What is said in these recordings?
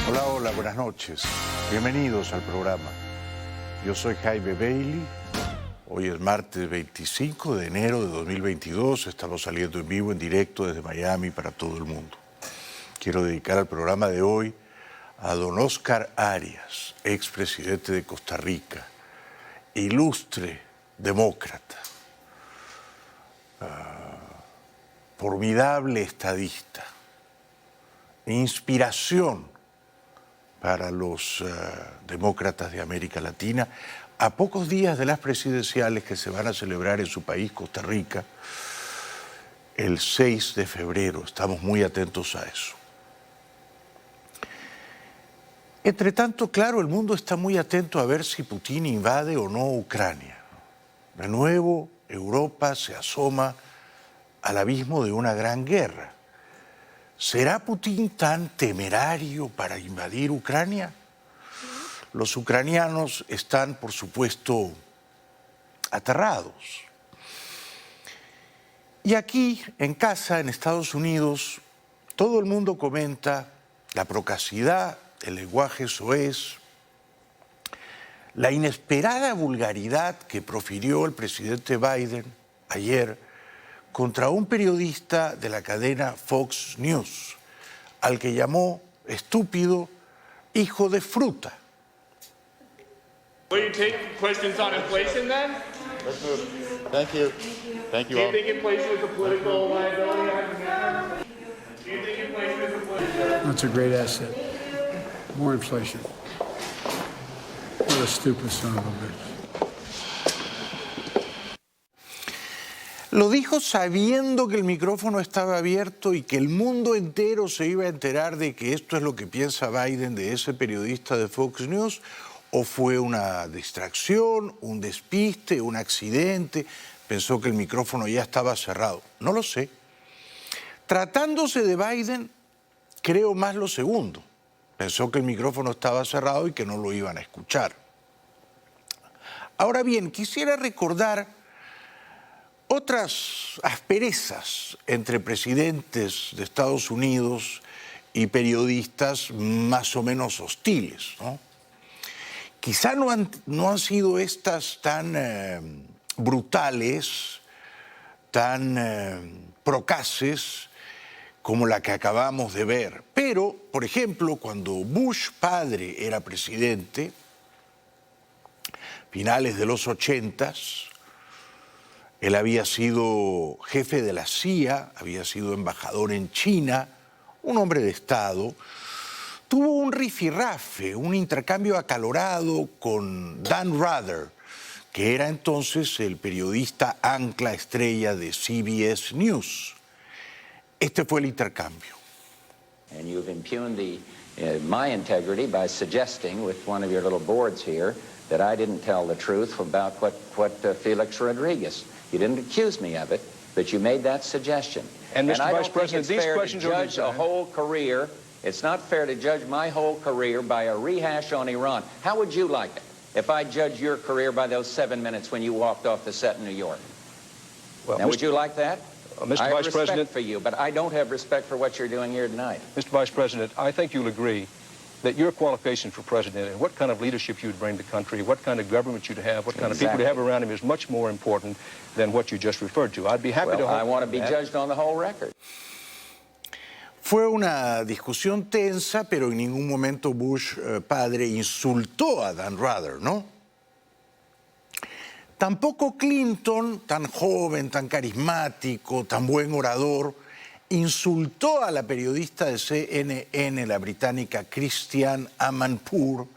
Hola, hola, buenas noches. Bienvenidos al programa. Yo soy Jaime Bailey. Hoy es martes 25 de enero de 2022. Estamos saliendo en vivo, en directo desde Miami para todo el mundo. Quiero dedicar el programa de hoy a don Óscar Arias, expresidente de Costa Rica, ilustre demócrata, formidable estadista, inspiración para los demócratas de América Latina, a pocos días de las presidenciales que se van a celebrar en su país, Costa Rica, el 6 de febrero. Estamos muy atentos a eso. Entre tanto, claro, el mundo está muy atento a ver si Putin invade o no Ucrania. De nuevo, Europa se asoma al abismo de una gran guerra. ¿Será Putin tan temerario para invadir Ucrania? Los ucranianos están, por supuesto, aterrados. Y aquí, en casa, en Estados Unidos, todo el mundo comenta la procacidad, el lenguaje soez, la inesperada vulgaridad que profirió el presidente Biden ayer contra un periodista de la cadena Fox News, al que llamó estúpido hijo de fruta. Will you take questions on inflation then? Let's move. Thank you. Thank you Do all. you think inflation is a political liability? Do you think inflation is a political... That's a great asset. More inflation. What a stupid son of a bitch. Lo dijo sabiendo que el micrófono estaba abierto y que el mundo entero se iba a enterar de que esto es lo que piensa Biden de ese periodista de Fox News, o fue una distracción, un despiste, un accidente, pensó que el micrófono ya estaba cerrado. No lo sé. Tratándose de Biden, creo más lo segundo. Pensó que el micrófono estaba cerrado y que no lo iban a escuchar. Ahora bien, quisiera recordar otras asperezas entre presidentes de Estados Unidos y periodistas más o menos hostiles, ¿no? Quizá no han sido estas tan brutales, tan procaces como la que acabamos de ver. Pero, por ejemplo, cuando Bush padre era presidente, finales de los 80s, él había sido jefe de la CIA, había sido embajador en China, un hombre de Estado. Tuvo un rifirrafe, un intercambio acalorado con Dan Rather, que era entonces el periodista ancla estrella de CBS News. Este fue el intercambio. And you've impugned my integrity by suggesting with one of your little boards here that I didn't tell the truth about what Felix Rodriguez. You didn't accuse me of it, but you made that suggestion. And Mr. I Vice don't President, think it's these fair questions to are judge a whole career. It's not fair to judge my whole career by a rehash on Iran. How would you like it if I judged your career by those 7 minutes when you walked off the set in New York? Well, now, would you like that? Mr. I have Vice respect President, for you, but I don't have respect for what you're doing here tonight. Mr. Vice President, I think you'll agree that your qualifications for president and what kind of leadership you'd bring to the country, what kind of government you'd have, what kind of people you'd have around him is much more important than what you just referred to. I'd be happy to... I want to be judged on the whole record. Fue una discusión tensa, pero en ningún momento Bush padre insultó a Dan Rather, ¿no? Tampoco Clinton, tan joven, tan carismático, tan buen orador, insultó a la periodista de CNN, la británica Christiane Amanpour,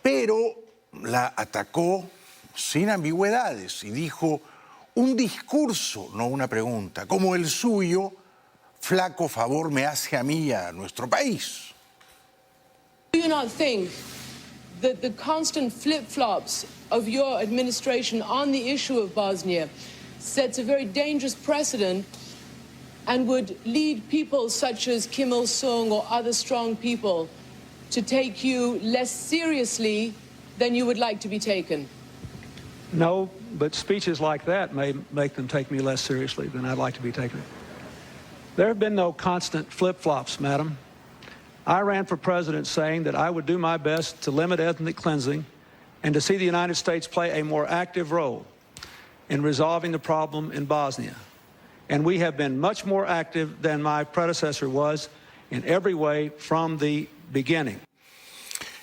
pero la atacó sin ambigüedades y dijo un discurso, no una pregunta, como el suyo, flaco favor me hace a mí y a nuestro país. Do you not think that the constant flip-flops of your administration on the issue of Bosnia sets a very dangerous precedent and would lead people such as Kim Il-sung or other strong people to take you less seriously than you would like to be taken? No, but speeches like that may make them take me less seriously than I'd like to be taken. There have been no constant flip-flops, madam. I ran for president saying that I would do my best to limit ethnic cleansing and to see the United States play a more active role in resolving the problem in Bosnia. And we have been much more active than my predecessor was in every way from the beginning.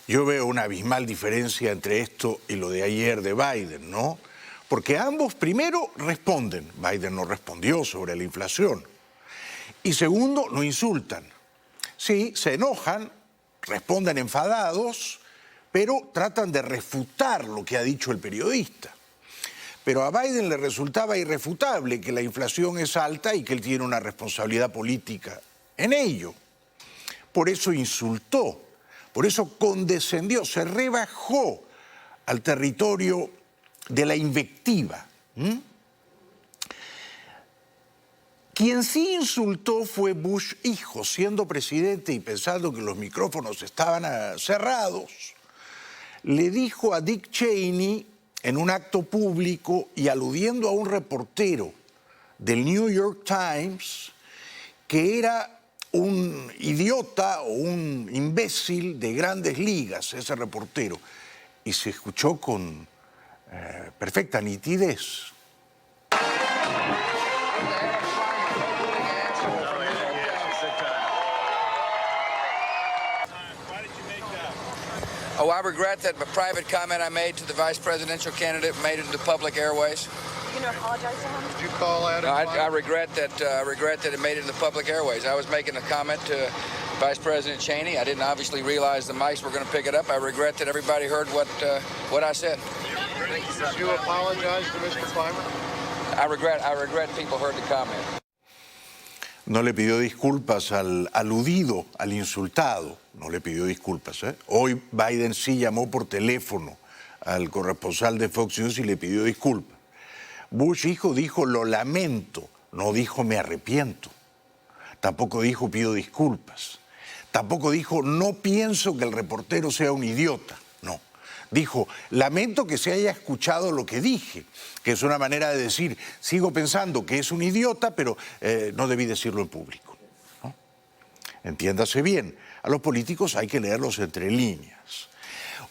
Yo veo una abismal diferencia entre esto y lo de ayer de Biden, ¿no? Porque ambos primero responden. Biden no respondió sobre la inflación. Y segundo, no insultan. Sí, se enojan, responden enfadados, pero tratan de refutar lo que ha dicho el periodista. Pero a Biden le resultaba irrefutable que la inflación es alta y que él tiene una responsabilidad política en ello. Por eso insultó, por eso condescendió, se rebajó al territorio de la invectiva. Quien sí insultó fue Bush hijo, siendo presidente y pensando que los micrófonos estaban cerrados, le dijo a Dick Cheney en un acto público y aludiendo a un reportero del New York Times que era un idiota o un imbécil de grandes ligas, ese reportero, y se escuchó con perfecta nitidez. Oh, I regret that a private comment I made to the vice presidential candidate made it into public airways. You gonna apologize to him? Did you call Adam? No, I regret that it made it into public airways. I was making a comment to Vice President Cheney. I didn't obviously realize the mics were going to pick it up. I regret that everybody heard what I said. Did you apologize to Mr. Clymer? I regret people heard the comment. No le pidió disculpas al aludido, al insultado, no le pidió disculpas. Hoy Biden sí llamó por teléfono al corresponsal de Fox News y le pidió disculpas. Bush hijo dijo lo lamento, no dijo me arrepiento. Tampoco dijo pido disculpas. Tampoco dijo no pienso que el reportero sea un idiota. No. Dijo lamento que se haya escuchado lo que dije, que es una manera de decir sigo pensando que es un idiota, pero no debí decirlo en público, ¿no? Entiéndase bien, a los políticos hay que leerlos entre líneas.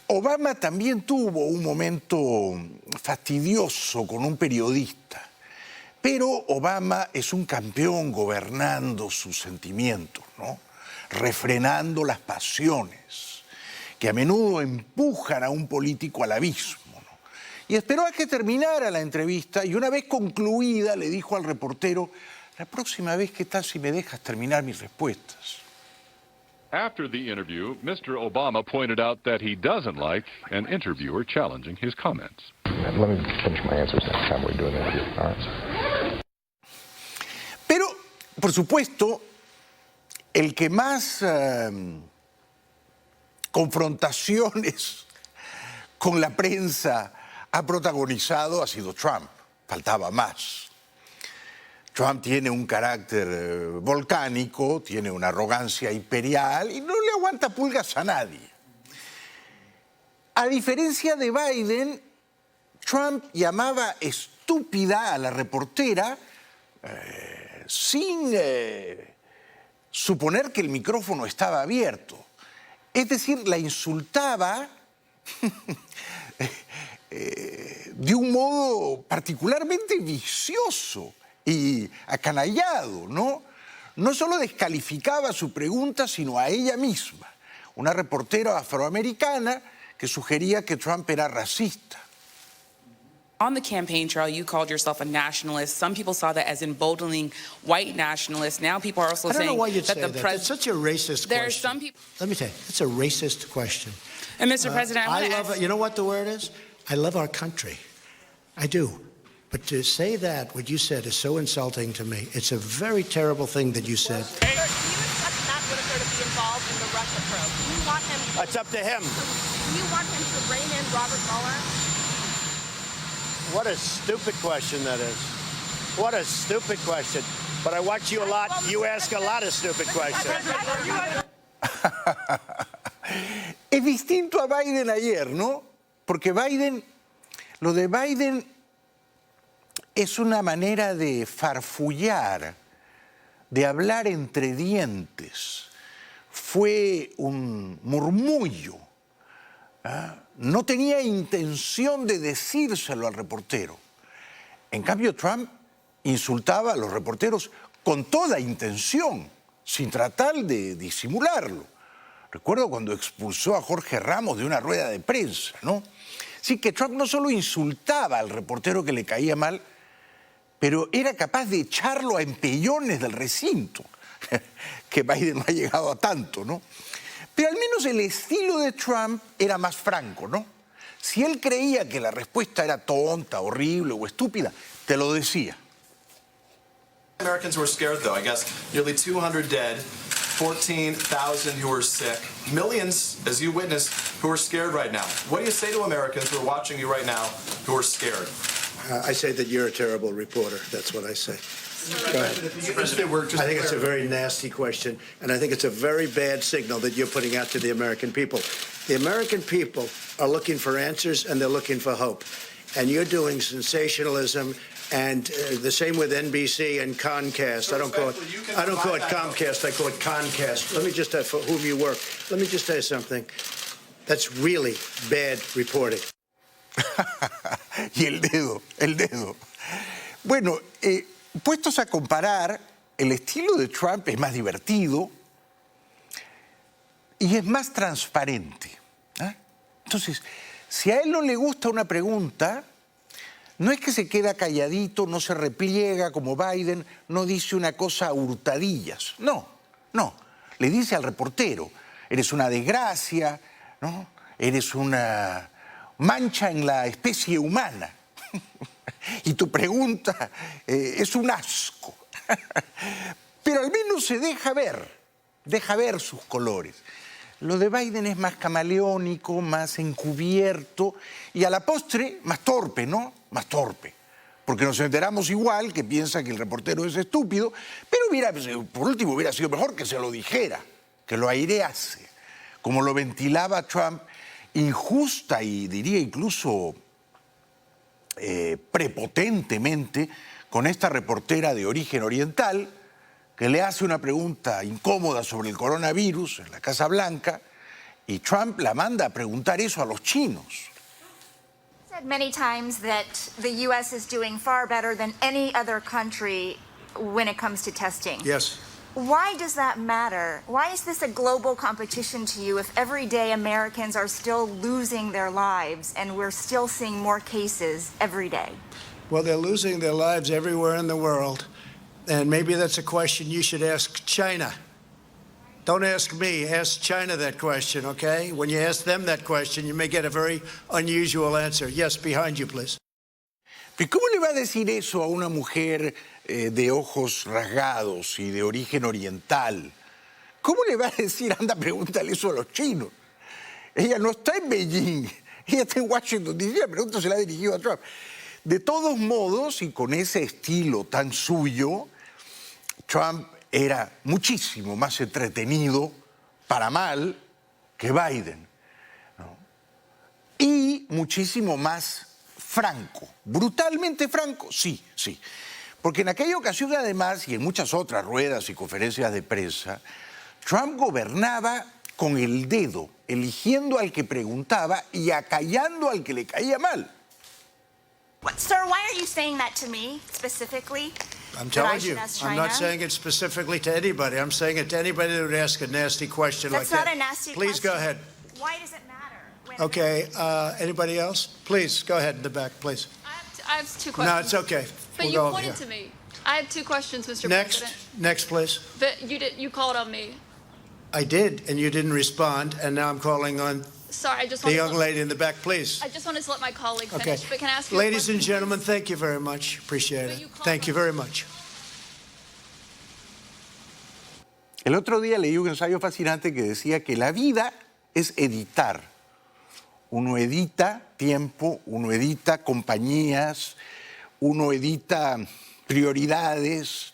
Obama también tuvo un momento fastidioso con un periodista, pero Obama es un campeón gobernando sus sentimientos, ¿no? Refrenando las pasiones que a menudo empujan a un político al abismo, ¿no? Y esperó a que terminara la entrevista y una vez concluida le dijo al reportero, la próxima vez, ¿qué tal si me dejas terminar mis respuestas? After the interview, Mr. Obama pointed out that he doesn't like an interviewer challenging his comments. Let me finish my answers next time we're doing the interview. All right. Pero, por supuesto, el que más confrontaciones con la prensa ha protagonizado ha sido Trump. Faltaba más. Trump tiene un carácter volcánico, tiene una arrogancia imperial y no le aguanta pulgas a nadie. A diferencia de Biden, Trump llamaba estúpida a la reportera sin suponer que el micrófono estaba abierto. Es decir, la insultaba de un modo particularmente vicioso y acanallado, ¿no? No solo descalificaba su pregunta, sino a ella misma, una reportera afroamericana que sugería que Trump era racista. On the campaign trail, you called yourself a nationalist. Some people saw that as emboldening white nationalists. Now people are also saying I don't know why you'd that say the that. president. It's such a racist There are question. some people. Let me tell you, it's a racist question. And Mr. President, I love it. You know what the word is? I love our country. I do. But to say that, what you said, is so insulting to me. It's a very terrible thing that you said. Do you accept Matt Whitaker to be involved in the Russia probe? Do you want him? It's up to him. Do you want him to rein in Robert Mueller? What a stupid question that is. What a stupid question. But I watch you a lot. You ask a lot of stupid questions. Es distinto a Biden ayer, ¿no? Porque Biden, lo de Biden es una manera de farfullar, de hablar entre dientes. fue un murmullo. No tenía intención de decírselo al reportero. En cambio, Trump insultaba a los reporteros con toda intención, sin tratar de disimularlo. Recuerdo cuando expulsó a Jorge Ramos de una rueda de prensa, ¿no? Así que Trump no solo insultaba al reportero que le caía mal, pero era capaz de echarlo a empellones del recinto, que Biden no ha llegado a tanto, ¿no? Pero al menos el estilo de Trump era más franco, ¿no? Si él creía que la respuesta era tonta, horrible o estúpida, te lo decía. Americans were scared, though. I guess nearly 200 dead, 14,000 who are sick, millions, as you witnessed, who are scared right now. What do you say to Americans who are watching you right now who are scared? I say that you're a terrible reporter. That's what I say. Go ahead. I think it's a very nasty question, and I think it's a very bad signal that you're putting out to the American people. The American people are looking for answers, and they're looking for hope. And you're doing sensationalism, and the same with NBC and Comcast. I don't call it Comcast. I call it Comcast. Let me just, for whom you work, let me just tell you something. That's really bad reporting. Y el dedo. Bueno, puestos a comparar, el estilo de Trump es más divertido y es más transparente. Entonces, si a él no le gusta una pregunta, no es que se queda calladito, no se repliega como Biden, no dice una cosa a hurtadillas. No. Le dice al reportero, eres una desgracia, ¿no? Eres una mancha en la especie humana. Y tu pregunta es un asco. Pero al menos se deja ver sus colores. Lo de Biden es más camaleónico, más encubierto y a la postre más torpe, ¿no? Más torpe. Porque nos enteramos igual que piensa que el reportero es estúpido, pero por último hubiera sido mejor que se lo dijera, que lo airease, como lo ventilaba Trump, injusta y diría incluso prepotentemente con esta reportera de origen oriental que le hace una pregunta incómoda sobre el coronavirus en la Casa Blanca y Trump la manda a preguntar eso a los chinos. Said many times that the U.S. is doing far better than any other country when it comes to testing. Yes. Why does that matter? Why is this a global competition to you if every day Americans are still losing their lives and we're still seeing more cases every day? Well, they're losing their lives everywhere in the world, and maybe that's a question you should ask China. Don't ask me, ask China that question, okay? When you ask them that question, you may get a very unusual answer. Yes, behind you, please. ¿Y cómo le va a decir eso a una mujer de ojos rasgados y de origen oriental? ¿Cómo le va a decir, anda, pregúntale eso a los chinos? Ella no está en Beijing, ella está en Washington DC, la pregunta se la ha dirigido a Trump. De todos modos, y con ese estilo tan suyo, Trump era muchísimo más entretenido, para mal, que Biden, ¿no? Y muchísimo más franco, brutalmente franco, sí. Porque en aquella ocasión, además, y en muchas otras ruedas y conferencias de prensa, Trump gobernaba con el dedo, eligiendo al que preguntaba y acallando al que le caía mal. Sir, why are you saying that to me specifically? I'm telling you, I'm not saying it specifically to anybody. I'm saying it to anybody that would ask a nasty question like that. That's not a nasty question. Please go ahead. Why does it matter? Okay, anybody else? Please, go ahead in the back, please. I have two questions. No, it's okay. But you pointed to me. I have two questions, Mr. President. Next, please. But you called on me. I did, and you didn't respond, and now I'm calling on Sorry, I just the wanted young lady in the back, please. I just wanted to let my colleague finish, Okay. but can I ask you Ladies a and question, gentlemen, please? thank you very much. Appreciate it. Thank you very much. El otro día leí un ensayo fascinante que decía que la vida es editar. Uno edita tiempo, uno edita compañías, uno edita prioridades.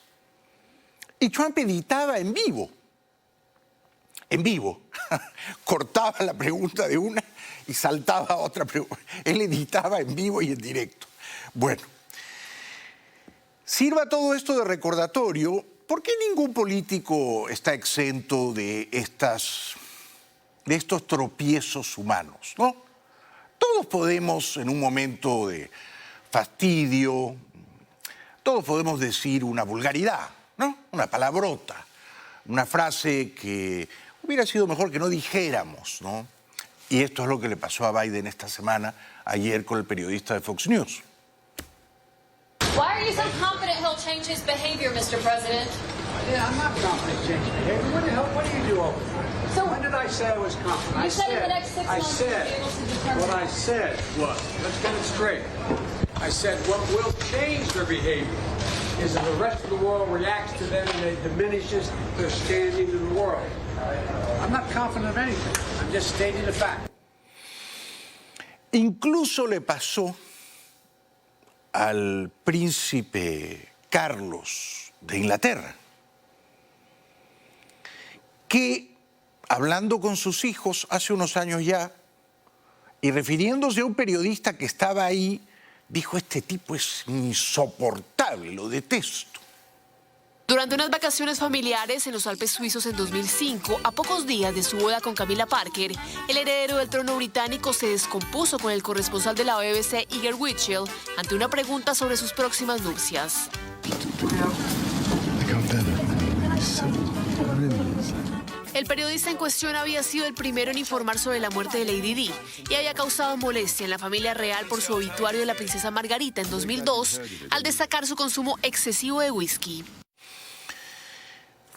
Y Trump editaba en vivo. En vivo. Cortaba la pregunta de una y saltaba a otra pregunta. Él editaba en vivo y en directo. Bueno, sirva todo esto de recordatorio ¿por qué ningún político está exento de estos tropiezos humanos, ¿no? Todos podemos, en un momento de fastidio, todos podemos decir una vulgaridad, ¿no? Una palabrota, una frase que hubiera sido mejor que no dijéramos, ¿no? Y esto es lo que le pasó a Biden esta semana, ayer con el periodista de Fox News. Why are you so confident he'll change his behavior, Mr. President? Yeah, I'm not confident in changing behavior. What the hell, what do you do over there? So when did I say I was confident? You said in the next 6 months you'll be able to determine. What I said was, let's get it straight. I said what will change their behavior is that the rest of the world reacts to them and it diminishes their standing in the world. I'm not confident of anything. I'm just stating a fact. Incluso le pasó al príncipe Carlos de Inglaterra, que hablando con sus hijos hace unos años ya, y refiriéndose a un periodista que estaba ahí, dijo: este tipo es insoportable, lo detesto. Durante unas vacaciones familiares en los Alpes suizos en 2005, a pocos días de su boda con Camilla Parker, el heredero del trono británico se descompuso con el corresponsal de la BBC, Igor Wichel, ante una pregunta sobre sus próximas nupcias. El periodista en cuestión había sido el primero en informar sobre la muerte de Lady Di y había causado molestia en la familia real por su obituario de la princesa Margarita en 2002 al destacar su consumo excesivo de whisky.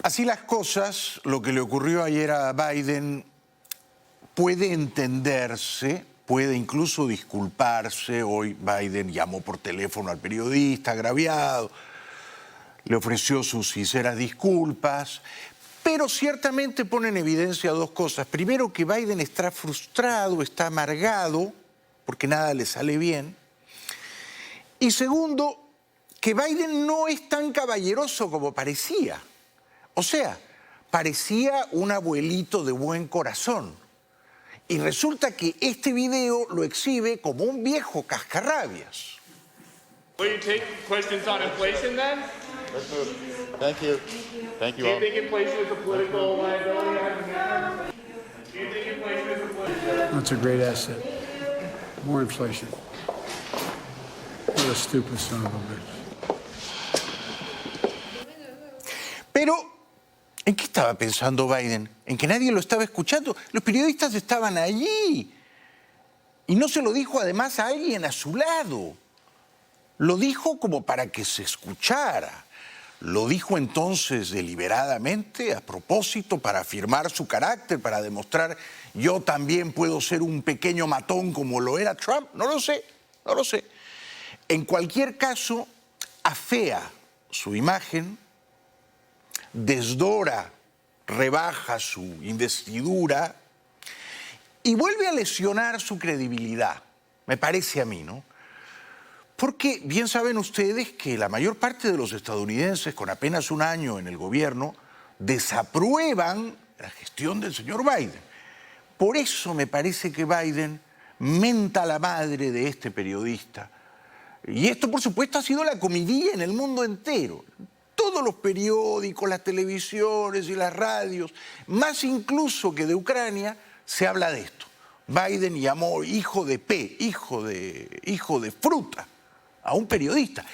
Así las cosas, lo que le ocurrió ayer a Biden puede entenderse, puede incluso disculparse. Hoy Biden llamó por teléfono al periodista agraviado, le ofreció sus sinceras disculpas, pero ciertamente pone en evidencia dos cosas. Primero, que Biden está frustrado, está amargado, porque nada le sale bien. Y segundo, que Biden no es tan caballeroso como parecía. O sea, parecía un abuelito de buen corazón. Y resulta que este video lo exhibe como un viejo cascarrabias. Will you take questions on inflation then? Let's move. Thank you. Thank you Do you all. think inflation is a political liability? Do you think inflation is a political... That's a great asset. More inflation. What a stupid son of a bitch. Pero, ¿en qué estaba pensando Biden? ¿En que nadie lo estaba escuchando? Los periodistas estaban allí. Y no se lo dijo además a alguien a su lado. Lo dijo como para que se escuchara. Lo dijo entonces deliberadamente, a propósito, para afirmar su carácter, para demostrar: yo también puedo ser un pequeño matón como lo era Trump. No lo sé, no lo sé. En cualquier caso, afea su imagen, desdora, rebaja su investidura y vuelve a lesionar su credibilidad, me parece a mí, ¿no? Porque bien saben ustedes que la mayor parte de los estadounidenses con apenas un año en el gobierno desaprueban la gestión del señor Biden. Por eso me parece que Biden menta la madre de este periodista. Y esto, por supuesto, ha sido la comidilla en el mundo entero. Todos los periódicos, las televisiones y las radios, más incluso que de Ucrania, se habla de esto. Biden llamó hijo de P, hijo de fruta, a un periodista.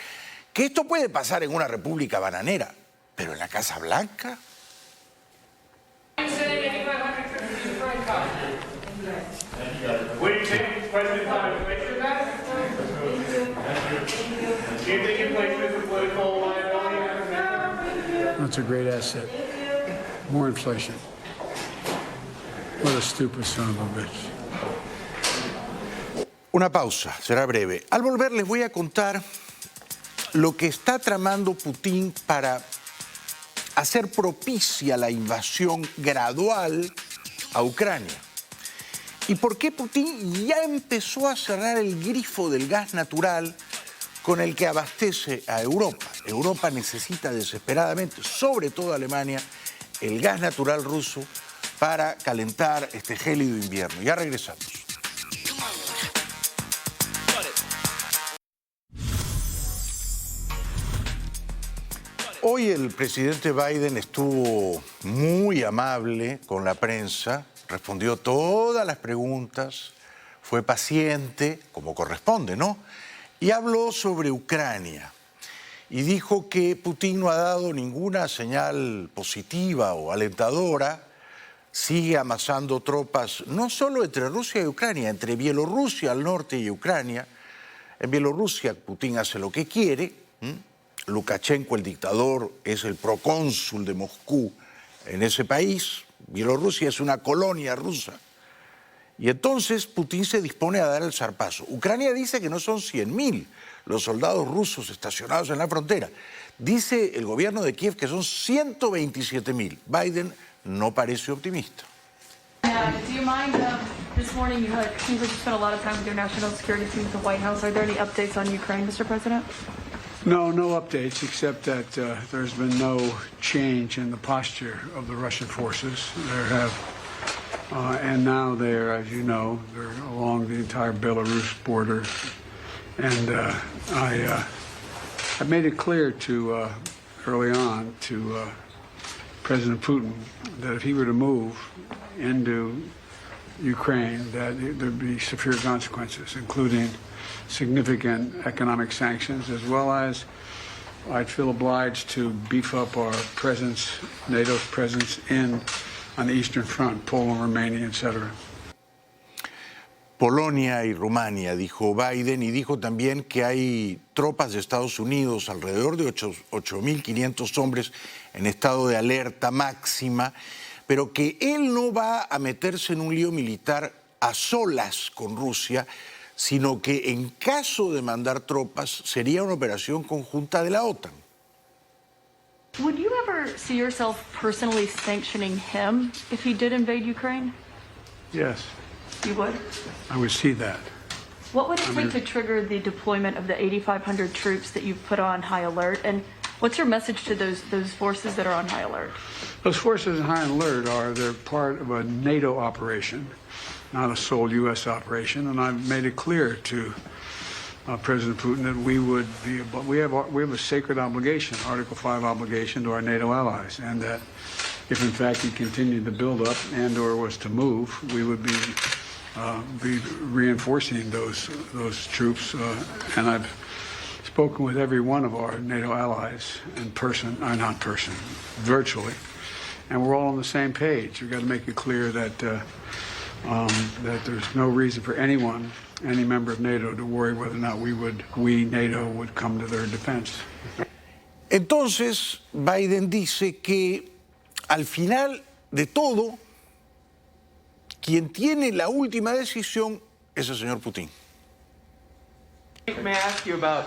Que esto puede pasar en una república bananera, pero en la Casa Blanca... Will you take questions on inflation then? Do you think inflation is a political liability? That's a great asset. More inflation. What a stupid son of a bitch. Una pausa, será breve. Al volver les voy a contar lo que está tramando Putin para hacer propicia la invasión gradual a Ucrania. Y por qué Putin ya empezó a cerrar el grifo del gas natural con el que abastece a Europa. Europa necesita desesperadamente, sobre todo Alemania, el gas natural ruso para calentar este gélido invierno. Ya regresamos. Hoy el presidente Biden estuvo muy amable con la prensa, respondió todas las preguntas, fue paciente, como corresponde, ¿no? Y habló sobre Ucrania y dijo que Putin no ha dado ninguna señal positiva o alentadora, sigue amasando tropas no solo entre Rusia y Ucrania, entre Bielorrusia al norte y Ucrania. En Bielorrusia Putin hace lo que quiere. Lukashenko, el dictador, es el procónsul de Moscú en ese país. Bielorrusia es una colonia rusa. Y entonces Putin se dispone a dar el zarpazo. Ucrania dice que no son 100.000 los soldados rusos estacionados en la frontera. Dice el gobierno de Kiev que son 127.000. Biden no parece optimista. Do you mind, this morning it seems like you spent a lot of time with your national security team at the White House. Are there any updates on Ukraine, Mr. President? No updates, except that there's been no change in the posture of the Russian forces. And now they're, as you know, they're along the entire Belarus border. And I made it clear to early on to President Putin that if he were to move into Ukraine, that there'd be severe consequences, including significant economic sanctions, as well as I'd feel obliged to beef up our presence, NATO's presence on the Eastern Front, Poland, Romania, etc. Polonia y Rumania, dijo Biden, y dijo también que hay tropas de Estados Unidos, alrededor de 8.500 hombres en estado de alerta máxima, pero que él no va a meterse en un lío militar a solas con Rusia, sino que en caso de mandar tropas sería una operación conjunta de la OTAN. Would you ever see yourself personally sanctioning him if he did invade Ukraine? Yes, You would? I would see that. What would it take to trigger the deployment of the 8,500 troops that you've put on high alert? And what's your message to those forces that are on high alert? Those forces on high alert they're part of a NATO operation, not a sole U.S. operation, and I've made it clear to President Putin that we have a sacred obligation, Article 5 obligation to our NATO allies, and that if in fact he continued to build up and/or was to move, we would be reinforcing those troops, and I've spoken with every one of our NATO allies in person, virtually, and we're all on the same page. We've got to make it clear that that there's no reason for anyone, any member of NATO, to worry whether or not NATO would come to their defense. Entonces, Biden dice que al final de todo, quien tiene la última decisión es el señor Putin. May I ask you about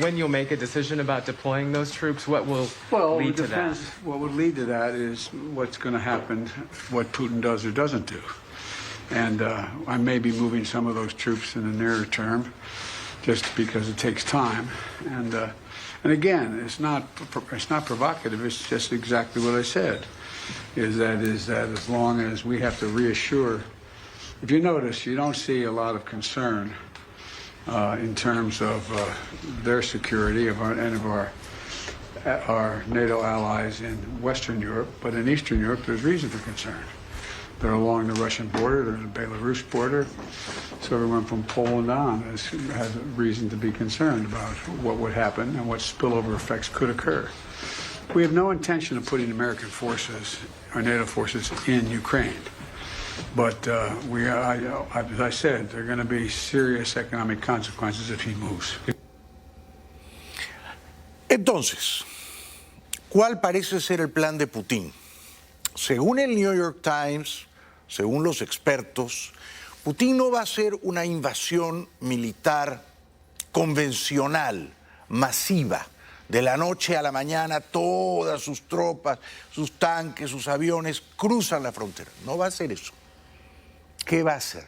when you'll make a decision about deploying those troops? What will lead to that? What would lead to that is what's going to happen, what Putin does or doesn't do. And I may be moving some of those troops in the nearer term, just because it takes time. And again, it's not provocative. It's just exactly what I said. Is that as long as we have to reassure. If you notice, you don't see a lot of concern in terms of their security and of our NATO allies in Western Europe, but in Eastern Europe, there's reason for concern. They're along the Russian border, they're the Belarus border, so everyone from Poland on has reason to be concerned about what would happen and what spillover effects could occur. We have no intention of putting American forces, or NATO forces, in Ukraine. But as I said, there are going to be serious economic consequences if he moves. Entonces, ¿cuál parece ser el plan de Putin? Según el New York Times, según los expertos, Putin no va a hacer una invasión militar convencional, masiva. De la noche a la mañana todas sus tropas, sus tanques, sus aviones cruzan la frontera. No va a hacer eso. ¿Qué va a hacer?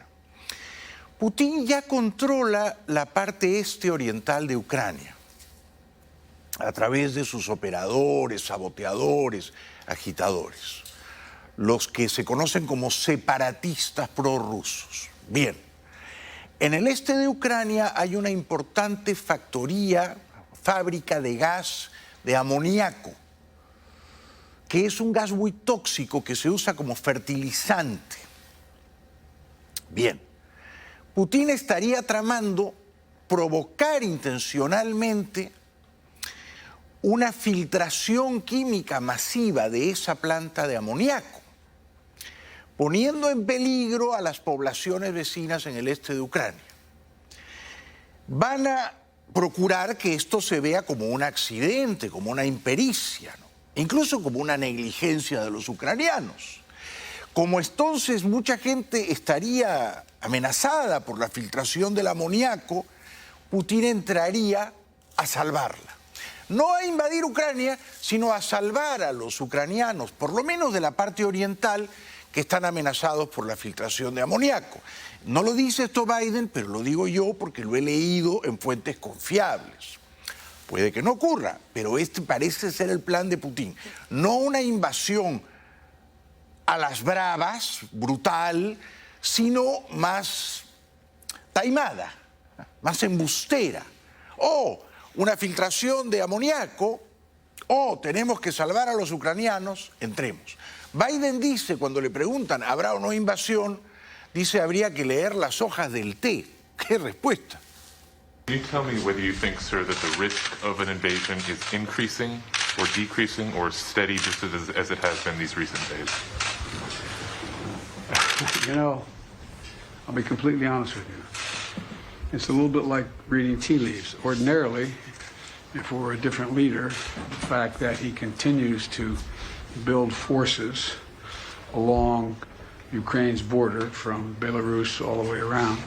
Putin ya controla la parte este oriental de Ucrania a través de sus operadores, saboteadores, agitadores, los que se conocen como separatistas prorrusos. Bien, en el este de Ucrania hay una importante fábrica de gas de amoníaco, que es un gas muy tóxico que se usa como fertilizante. Bien, Putin estaría tramando provocar intencionalmente una filtración química masiva de esa planta de amoníaco, poniendo en peligro a las poblaciones vecinas en el este de Ucrania. Van a procurar que esto se vea como un accidente, como una impericia, ¿no? Incluso como una negligencia de los ucranianos. Como entonces mucha gente estaría amenazada por la filtración del amoníaco, Putin entraría a salvarla. No a invadir Ucrania, sino a salvar a los ucranianos, por lo menos de la parte oriental, que están amenazados por la filtración de amoníaco. No lo dice esto Biden, pero lo digo yo porque lo he leído en fuentes confiables. Puede que no ocurra, pero este parece ser el plan de Putin. No una invasión a las bravas, brutal, sino más taimada, más embustera. O una filtración de amoníaco, o tenemos que salvar a los ucranianos, entremos. Biden dice, cuando le preguntan, ¿habrá o no invasión? Dice, habría que leer las hojas del té. ¿Qué respuesta? Can you tell me whether you think, sir, that the risk of an invasion is increasing or decreasing or steady just as it has been these recent days? You know, I'll be completely honest with you. It's a little bit like reading tea leaves. Ordinarily, if we were a different leader, the fact that he continues to build forces along Ukraine's border from Belarus all the way around,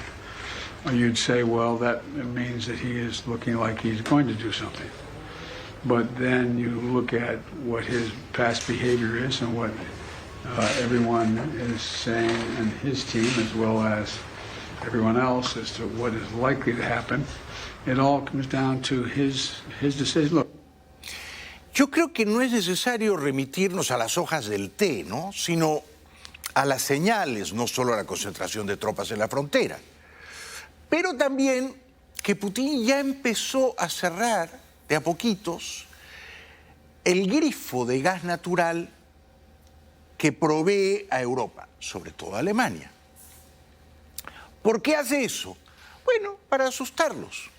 you'd say, well, that means that he is looking like he's going to do something. But then you look at what his past behavior is and what everyone is saying, and his team, as well as everyone else, as to what is likely to happen. It all comes down to his decision. Look. Yo creo que no es necesario remitirnos a las hojas del té, ¿no? Sino a las señales, no solo a la concentración de tropas en la frontera. Pero también que Putin ya empezó a cerrar de a poquitos el grifo de gas natural que provee a Europa, sobre todo a Alemania. ¿Por qué hace eso? Bueno, para asustarlos.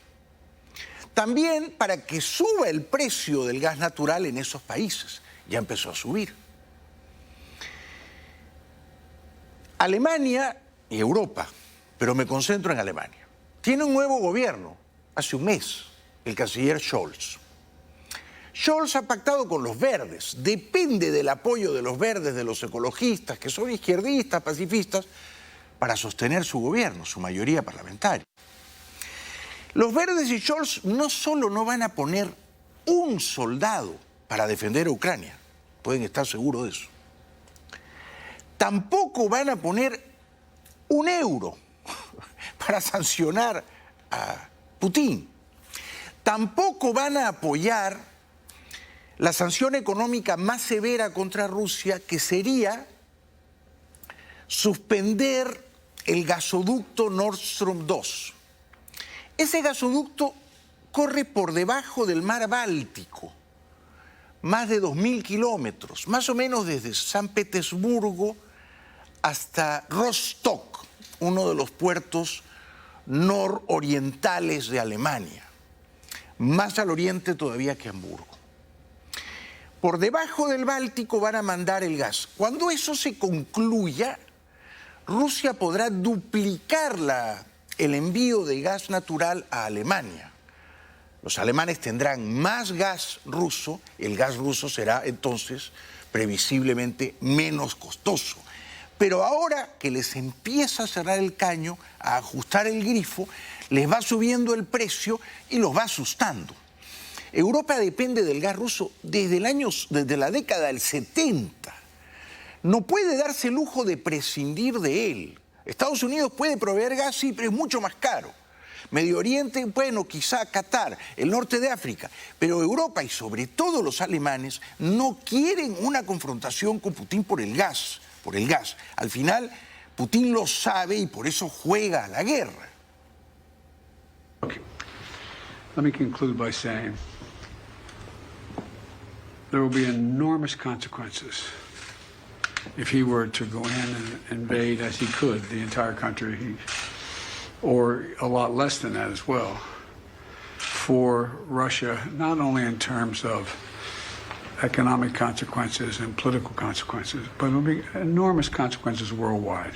También para que suba el precio del gas natural en esos países. Ya empezó a subir. Alemania y Europa, pero me concentro en Alemania, tiene un nuevo gobierno, hace un mes, el canciller Scholz. Scholz ha pactado con los verdes, depende del apoyo de los verdes, de los ecologistas, que son izquierdistas, pacifistas, para sostener su gobierno, su mayoría parlamentaria. Los verdes y Scholz no solo no van a poner un soldado para defender a Ucrania, pueden estar seguros de eso, tampoco van a poner un euro para sancionar a Putin. Tampoco van a apoyar la sanción económica más severa contra Rusia, que sería suspender el gasoducto Nord Stream 2. Ese gasoducto corre por debajo del mar Báltico, más de 2.000 kilómetros, más o menos desde San Petersburgo hasta Rostock, uno de los puertos nororientales de Alemania, más al oriente todavía que Hamburgo. Por debajo del Báltico van a mandar el gas. Cuando eso se concluya, Rusia podrá duplicar el envío de gas natural a Alemania. Los alemanes tendrán más gas ruso, el gas ruso será entonces previsiblemente menos costoso. Pero ahora que les empieza a cerrar el caño, a ajustar el grifo, les va subiendo el precio y los va asustando. Europa depende del gas ruso desde la década del 70. No puede darse el lujo de prescindir de él. Estados Unidos puede proveer gas, sí, pero es mucho más caro. Medio Oriente, bueno, quizá Qatar, el norte de África, pero Europa y sobre todo los alemanes no quieren una confrontación con Putin por el gas. Al final, Putin lo sabe y por eso juega a la guerra. Okay. Let me conclude by saying there will be enormous consequences if he were to go in and invade, as he could, the entire country, or a lot less than that as well, for Russia, not only in terms of economic consequences and political consequences, but it will be enormous consequences worldwide.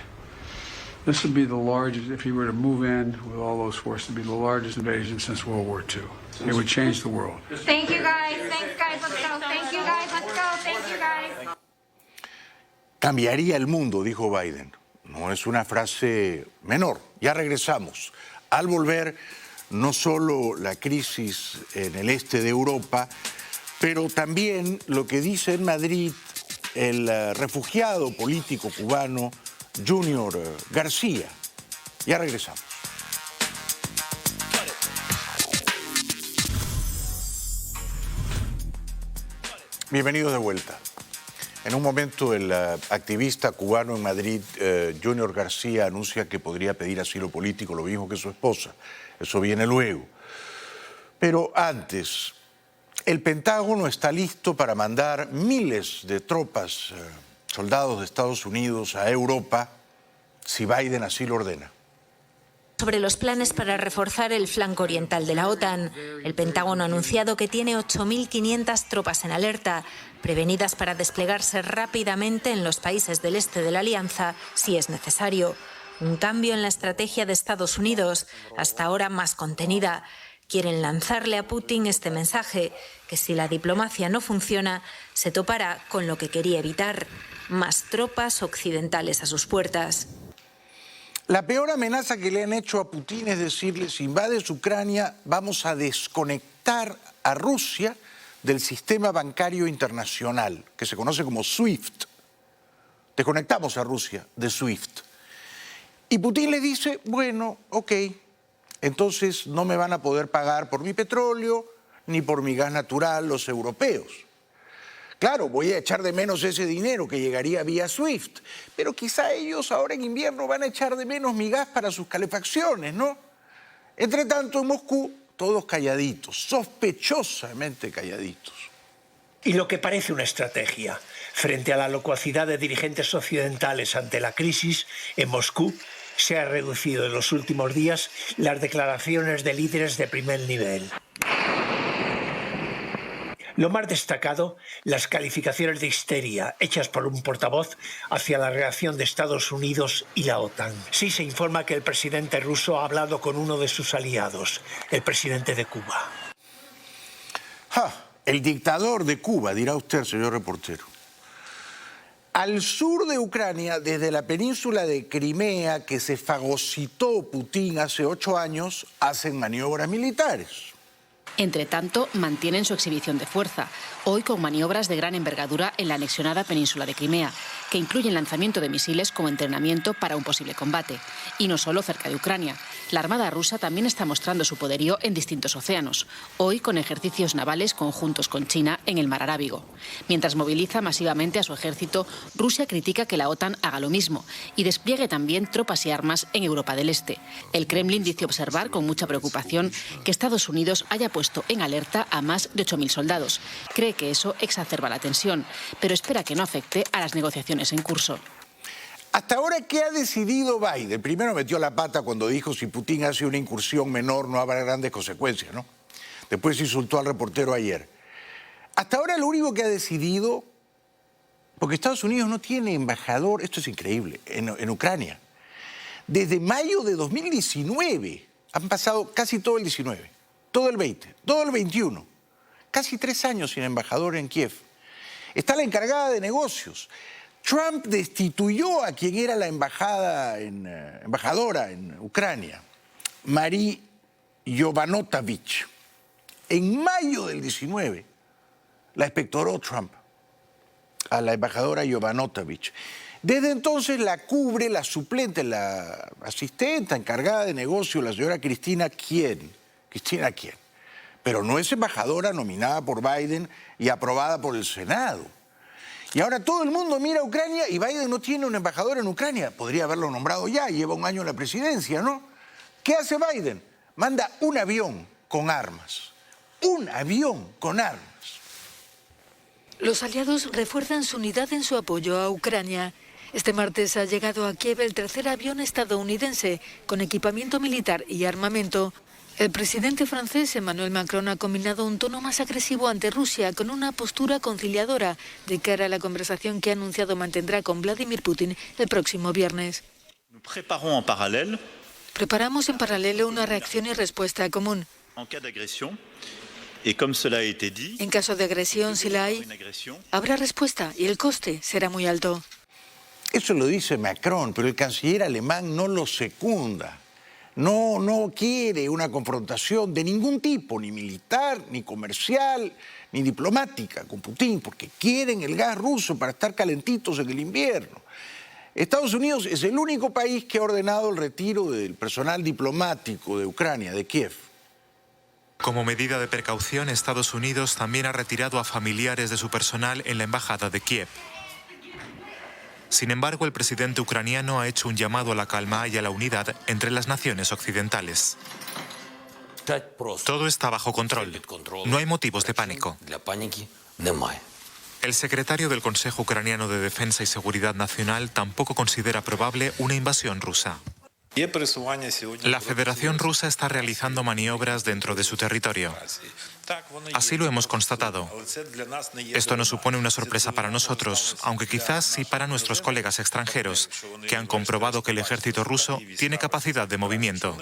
This would be the largest, if he were to move in with all those forces, it would be the largest invasion since World War II. It would change the world. Thank you, guys. Thanks, guys. Let's go. Thank you, guys. Let's go. Thank you, guys. Cambiaría el mundo, dijo Biden. No es una frase menor. Ya regresamos. Al volver, no solo la crisis en el este de Europa, pero también lo que dice en Madrid el refugiado político cubano Junior García. Ya regresamos. Bienvenidos de vuelta. En un momento el activista cubano en Madrid, Junior García, anuncia que podría pedir asilo político, lo mismo que su esposa. Eso viene luego. Pero antes, el Pentágono está listo para mandar miles de tropas, soldados de Estados Unidos a Europa, si Biden así lo ordena. Sobre los planes para reforzar el flanco oriental de la OTAN, el Pentágono ha anunciado que tiene 8.500 tropas en alerta, prevenidas para desplegarse rápidamente en los países del este de la alianza si es necesario. Un cambio en la estrategia de Estados Unidos, hasta ahora más contenida. Quieren lanzarle a Putin este mensaje, que si la diplomacia no funciona, se topará con lo que quería evitar: más tropas occidentales a sus puertas. La peor amenaza que le han hecho a Putin es decirle: si invades Ucrania, vamos a desconectar a Rusia del sistema bancario internacional, que se conoce como SWIFT. Desconectamos a Rusia de SWIFT. Y Putin le dice: bueno, ok, entonces no me van a poder pagar por mi petróleo ni por mi gas natural los europeos. Claro, voy a echar de menos ese dinero que llegaría vía SWIFT, pero quizá ellos ahora en invierno van a echar de menos mi gas para sus calefacciones, ¿no? Entre tanto, en Moscú, todos calladitos, sospechosamente calladitos. Y lo que parece una estrategia, frente a la locuacidad de dirigentes occidentales ante la crisis, en Moscú se ha reducido en los últimos días las declaraciones de líderes de primer nivel. Lo más destacado, las calificaciones de histeria hechas por un portavoz hacia la reacción de Estados Unidos y la OTAN. Sí se informa que el presidente ruso ha hablado con uno de sus aliados, el presidente de Cuba. El dictador de Cuba, dirá usted, señor reportero. Al sur de Ucrania, desde la península de Crimea, que se fagocitó Putin hace 8 años, hacen maniobras militares. Entre tanto, mantienen su exhibición de fuerza, hoy con maniobras de gran envergadura en la anexionada península de Crimea, que incluyen lanzamiento de misiles como entrenamiento para un posible combate. Y no solo cerca de Ucrania. La Armada rusa también está mostrando su poderío en distintos océanos, hoy con ejercicios navales conjuntos con China en el Mar Arábigo. Mientras moviliza masivamente a su ejército, Rusia critica que la OTAN haga lo mismo y despliegue también tropas y armas en Europa del Este. El Kremlin dice observar con mucha preocupación que Estados Unidos haya puesto en alerta a más de 8.000 soldados. Cree que eso exacerba la tensión, pero espera que no afecte a las negociaciones en curso. Hasta ahora, ¿qué ha decidido Biden? Primero metió la pata cuando dijo: si Putin hace una incursión menor no habrá grandes consecuencias, ¿no? Después insultó al reportero ayer. Hasta ahora lo único que ha decidido, porque Estados Unidos no tiene embajador, esto es increíble, en Ucrania. Desde mayo de 2019, han pasado casi todo el 19, todo el 20, todo el 21, casi 3 años sin embajador en Kiev. Está la encargada de negocios. Trump destituyó a quien era la embajadora en Ucrania, Marie Yovanovitch. En mayo del 19 la expectoró Trump a la embajadora Yovanovitch. Desde entonces la cubre la suplente, la asistenta encargada de negocio, la señora Cristina Kien. Pero no es embajadora nominada por Biden y aprobada por el Senado. Y ahora todo el mundo mira a Ucrania y Biden no tiene un embajador en Ucrania. Podría haberlo nombrado ya, lleva 1 año en la presidencia, ¿no? ¿Qué hace Biden? Manda un avión con armas. Un avión con armas. Los aliados refuerzan su unidad en su apoyo a Ucrania. Este martes ha llegado a Kiev el tercer avión estadounidense con equipamiento militar y armamento. El presidente francés Emmanuel Macron ha combinado un tono más agresivo ante Rusia con una postura conciliadora de cara a la conversación que ha anunciado mantendrá con Vladimir Putin el próximo viernes. Preparamos en paralelo una reacción y respuesta común. En caso de agresión, si la hay, habrá respuesta y el coste será muy alto. Eso lo dice Macron, pero el canciller alemán no lo secunda. No quiere una confrontación de ningún tipo, ni militar, ni comercial, ni diplomática con Putin, porque quieren el gas ruso para estar calentitos en el invierno. Estados Unidos es el único país que ha ordenado el retiro del personal diplomático de Ucrania, de Kiev. Como medida de precaución, Estados Unidos también ha retirado a familiares de su personal en la embajada de Kiev. Sin embargo, el presidente ucraniano ha hecho un llamado a la calma y a la unidad entre las naciones occidentales. Todo está bajo control. No hay motivos de pánico. El secretario del Consejo Ucraniano de Defensa y Seguridad Nacional tampoco considera probable una invasión rusa. La Federación Rusa está realizando maniobras dentro de su territorio. Así lo hemos constatado. Esto no supone una sorpresa para nosotros, aunque quizás sí para nuestros colegas extranjeros, que han comprobado que el ejército ruso tiene capacidad de movimiento.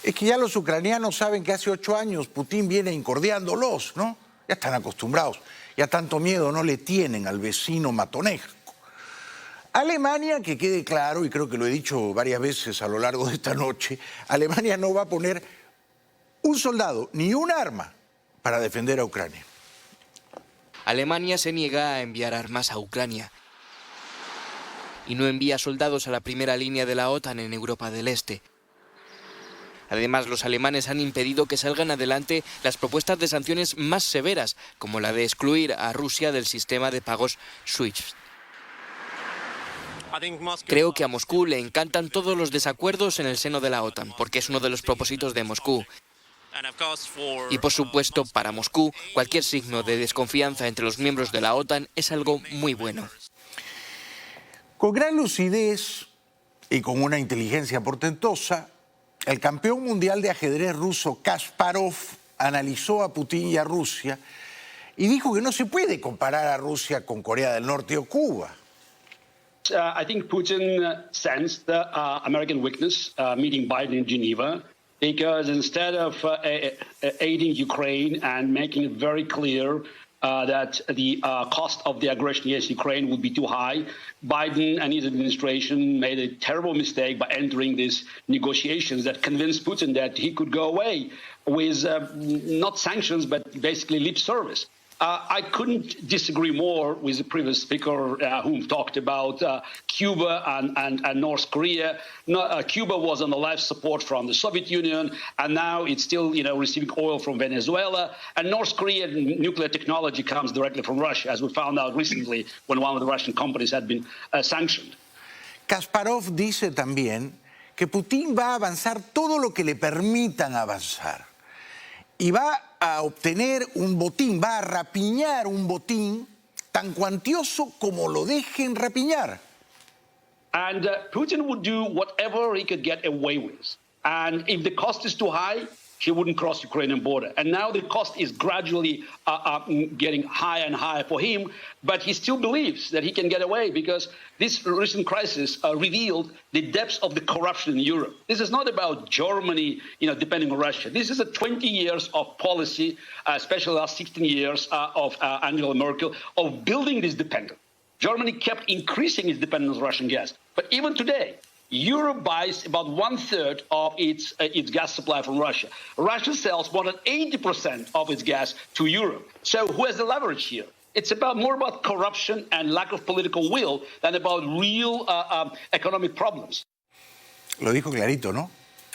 Es que ya los ucranianos saben que hace 8 años Putin viene incordiándolos, ¿no? Ya están acostumbrados, ya tanto miedo no le tienen al vecino matonesco. Alemania, que quede claro, y creo que lo he dicho varias veces a lo largo de esta noche, Alemania no va a poner un soldado ni un arma para defender a Ucrania. Alemania se niega a enviar armas a Ucrania y no envía soldados a la primera línea de la OTAN en Europa del Este. Además, los alemanes han impedido que salgan adelante las propuestas de sanciones más severas, como la de excluir a Rusia del sistema de pagos SWIFT. Creo que a Moscú le encantan todos los desacuerdos en el seno de la OTAN, porque es uno de los propósitos de Moscú. Y por supuesto, para Moscú, cualquier signo de desconfianza entre los miembros de la OTAN es algo muy bueno. Con gran lucidez y con una inteligencia portentosa, el campeón mundial de ajedrez ruso Kasparov analizó a Putin y a Rusia y dijo que no se puede comparar a Rusia con Corea del Norte o Cuba. I think Putin sensed the American weakness meeting Biden in Geneva, because instead of aiding Ukraine and making it very clear that the cost of the aggression against Ukraine would be too high, Biden and his administration made a terrible mistake by entering these negotiations that convinced Putin that he could go away with not sanctions, but basically lip service. I couldn't disagree more with the previous speaker who talked about Cuba and North Korea. Cuba was on the left support from the Soviet Union, and now it's still, receiving oil from Venezuela. And North Korean nuclear technology comes directly from Russia, as we found out recently when one of the Russian companies had been sanctioned. Kasparov dice también que Putin va a avanzar todo lo que le permitan avanzar. Y va a obtener un botín, va a rapiñar un botín tan cuantioso como lo dejen rapiñar. And Putin would do whatever he could get away with. And if the cost is too high, he wouldn't cross the Ukrainian border. And now the cost is gradually getting higher and higher for him, but he still believes that he can get away because this recent crisis revealed the depths of the corruption in Europe. This is not about Germany, depending on Russia. This is a 20 years of policy, especially the last 16 years of Angela Merkel, of building this dependence. Germany kept increasing its dependence on Russian gas. But even today, Europe buys about 1/3 of its gas supply from Russia. Russia sells more than 80% of its gas to Europe. So who has the leverage here? It's more about corruption and lack of political will than about real economic problems. Lo dijo clarito, ¿no?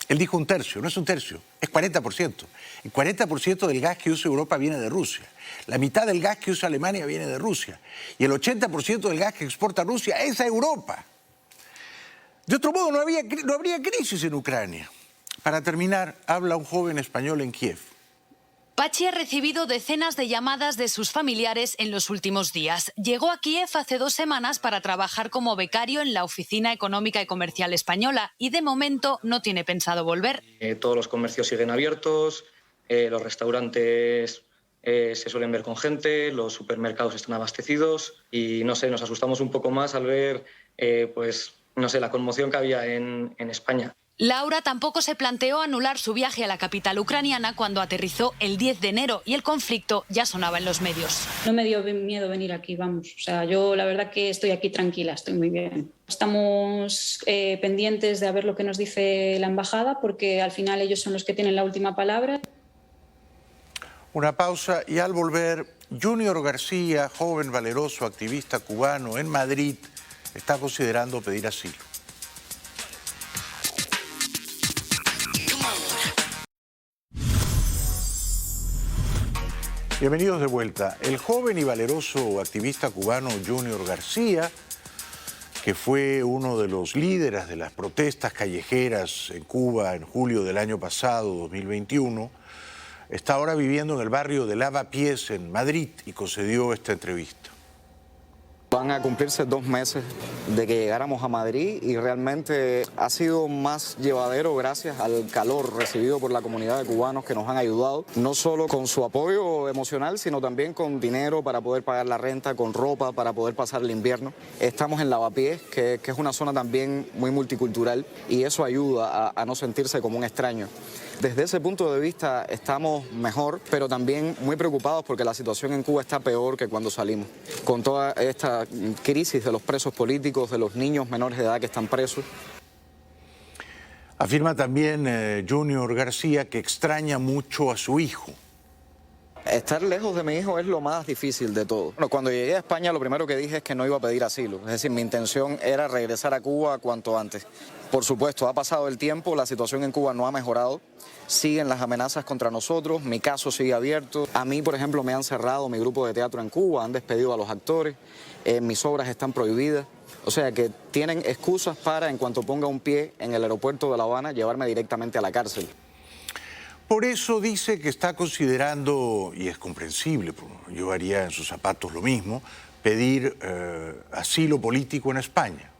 Él dijo un tercio, no es un tercio, es 40%. El 40% del gas que usa Europa viene de Rusia. La mitad del gas que usa Alemania viene de Rusia. Y el 80% del gas que exporta Rusia es a Europa. De otro modo, no habría crisis en Ucrania. Para terminar, habla un joven español en Kiev. Pachi ha recibido decenas de llamadas de sus familiares en los últimos días. Llegó a Kiev hace 2 semanas para trabajar como becario en la Oficina Económica y Comercial Española y de momento no tiene pensado volver. Todos los comercios siguen abiertos, los restaurantes se suelen ver con gente, los supermercados están abastecidos y no sé, nos asustamos un poco más al ver pues no sé, la conmoción que había en España. Laura tampoco se planteó anular su viaje a la capital ucraniana cuando aterrizó el 10 de enero y el conflicto ya sonaba en los medios. No me dio miedo venir aquí, vamos. O sea, yo la verdad que estoy aquí tranquila, estoy muy bien. Estamos pendientes de a ver lo que nos dice la embajada porque al final ellos son los que tienen la última palabra. Una pausa y al volver, Junior García, joven valeroso activista cubano en Madrid, está considerando pedir asilo. Bienvenidos de vuelta. El joven y valeroso activista cubano Junior García, que fue uno de los líderes de las protestas callejeras en Cuba en julio del año pasado, 2021, está ahora viviendo en el barrio de Lavapiés, en Madrid, y concedió esta entrevista. Van a cumplirse 2 meses de que llegáramos a Madrid y realmente ha sido más llevadero gracias al calor recibido por la comunidad de cubanos que nos han ayudado, no solo con su apoyo emocional, sino también con dinero para poder pagar la renta, con ropa para poder pasar el invierno. Estamos en Lavapiés, que es una zona también muy multicultural y eso ayuda a no sentirse como un extraño. Desde ese punto de vista estamos mejor, pero también muy preocupados porque la situación en Cuba está peor que cuando salimos. Con toda esta crisis de los presos políticos, de los niños menores de edad que están presos. Afirma también Junior García que extraña mucho a su hijo. Estar lejos de mi hijo es lo más difícil de todo. Bueno, cuando llegué a España lo primero que dije es que no iba a pedir asilo. Es decir, mi intención era regresar a Cuba cuanto antes. Por supuesto, ha pasado el tiempo, la situación en Cuba no ha mejorado. Siguen las amenazas contra nosotros, mi caso sigue abierto. A mí, por ejemplo, me han cerrado mi grupo de teatro en Cuba, han despedido a los actores, mis obras están prohibidas. O sea que tienen excusas para, en cuanto ponga un pie en el aeropuerto de La Habana, llevarme directamente a la cárcel. Por eso dice que está considerando, y es comprensible, yo haría en sus zapatos lo mismo, pedir asilo político en España.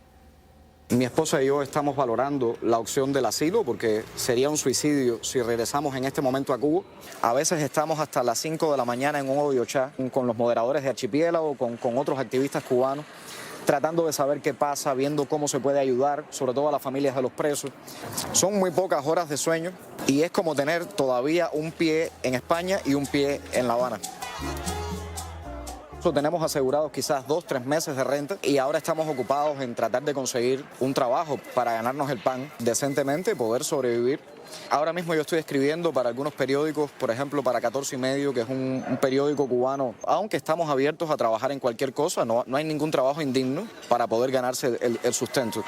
Mi esposa y yo estamos valorando la opción del asilo porque sería un suicidio si regresamos en este momento a Cuba. A veces estamos hasta las 5 de la mañana en un audio chat con los moderadores de Archipiélago, con otros activistas cubanos, tratando de saber qué pasa, viendo cómo se puede ayudar, sobre todo a las familias de los presos. Son muy pocas horas de sueño y es como tener todavía un pie en España y un pie en La Habana. Tenemos asegurados quizás 2 o 3 meses de renta y ahora estamos ocupados en tratar de conseguir un trabajo para ganarnos el pan decentemente, poder sobrevivir. Ahora mismo yo estoy escribiendo para algunos periódicos, por ejemplo para 14 y medio, que es un periódico cubano. Aunque estamos abiertos a trabajar en cualquier cosa, no hay ningún trabajo indigno para poder ganarse el sustento.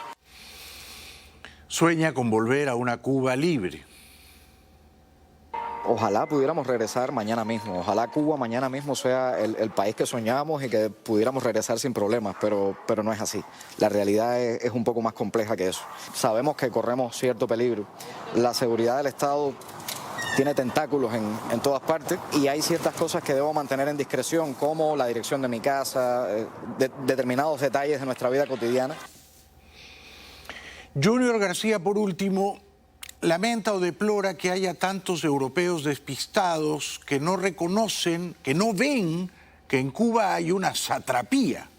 Sueña con volver a una Cuba libre. Ojalá pudiéramos regresar mañana mismo, ojalá Cuba mañana mismo sea el país que soñamos y que pudiéramos regresar sin problemas, pero no es así. La realidad es un poco más compleja que eso. Sabemos que corremos cierto peligro. La seguridad del Estado tiene tentáculos en todas partes y hay ciertas cosas que debo mantener en discreción, como la dirección de mi casa, determinados detalles de nuestra vida cotidiana. Junior García, por último, lamenta o deplora que haya tantos europeos despistados que no reconocen, que no ven que en Cuba hay una satrapía.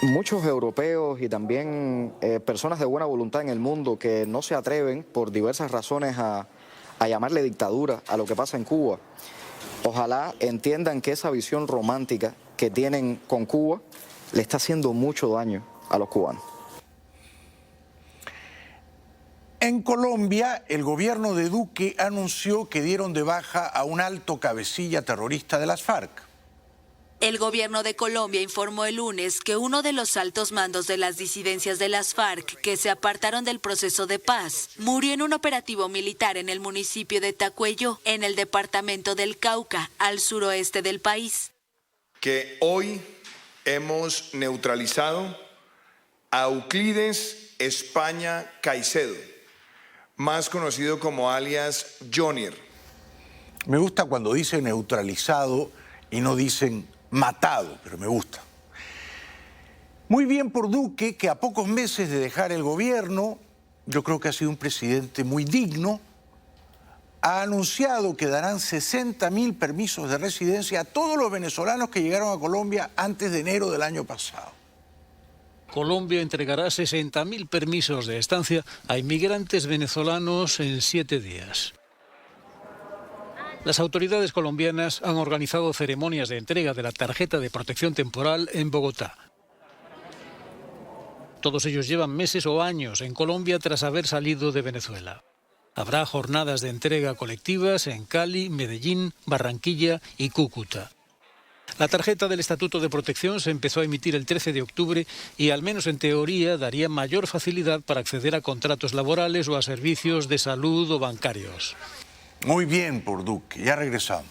Muchos europeos y también personas de buena voluntad en el mundo que no se atreven por diversas razones a llamarle dictadura a lo que pasa en Cuba. Ojalá entiendan que esa visión romántica que tienen con Cuba le está haciendo mucho daño a los cubanos. En Colombia, el gobierno de Duque anunció que dieron de baja a un alto cabecilla terrorista de las FARC. El gobierno de Colombia informó el lunes que uno de los altos mandos de las disidencias de las FARC, que se apartaron del proceso de paz, murió en un operativo militar en el municipio de Tacuello, en el departamento del Cauca, al suroeste del país. Que hoy hemos neutralizado a Euclides España Caicedo, más conocido como alias Jonier. Me gusta cuando dicen neutralizado y no dicen matado, pero me gusta. Muy bien por Duque, que a pocos meses de dejar el gobierno, yo creo que ha sido un presidente muy digno, ha anunciado que darán 60.000 permisos de residencia a todos los venezolanos que llegaron a Colombia antes de enero del año pasado. Colombia entregará 60.000 permisos de estancia a inmigrantes venezolanos en 7 días. Las autoridades colombianas han organizado ceremonias de entrega de la tarjeta de protección temporal en Bogotá. Todos ellos llevan meses o años en Colombia tras haber salido de Venezuela. Habrá jornadas de entrega colectivas en Cali, Medellín, Barranquilla y Cúcuta. La tarjeta del Estatuto de Protección se empezó a emitir el 13 de octubre y, al menos en teoría, daría mayor facilidad para acceder a contratos laborales o a servicios de salud o bancarios. Muy bien por Duque, ya regresamos.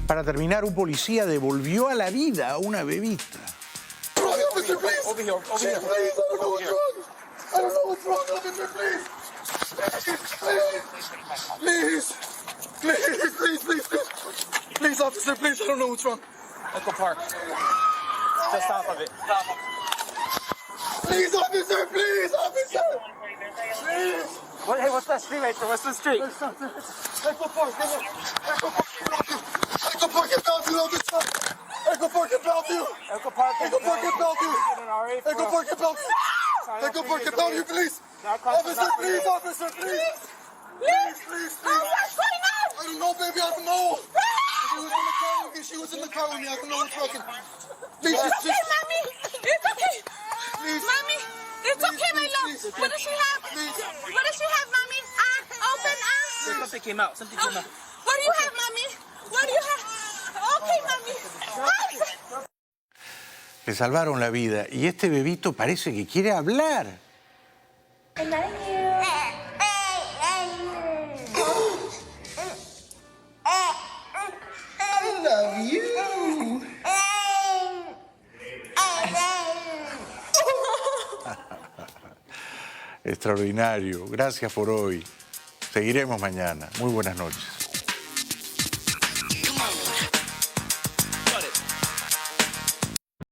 Para terminar, un policía devolvió a la vida a una bebita. Please, officer, please, I don't know what's wrong. Echo Park. Just off of it. Please, officer, please, officer! Please! Hey, what's that street right there? What's the street? Echo Park, come on. Echo Park in Bellevue, officer! Echo Park in Bellevue! Echo Park in Bellevue! Echo Park in Bellevue! Echo Park in Bellevue, please! Officer, please, officer, please! Please, please, please! I don't know, baby, I don't know! She was in the car with me, I don't know what's wrong. Please, It's okay, mommy! It's okay! Please. Mommy, it's okay, my love! What does she have? What does she have, mommy? Open, Something came out, something came out. What do you have, mommy? What do you have? Okay, mommy. Le salvaron la vida y este bebito parece que quiere hablar. I love you. I love you. Extraordinario. Gracias por hoy. Seguiremos mañana. Muy buenas noches.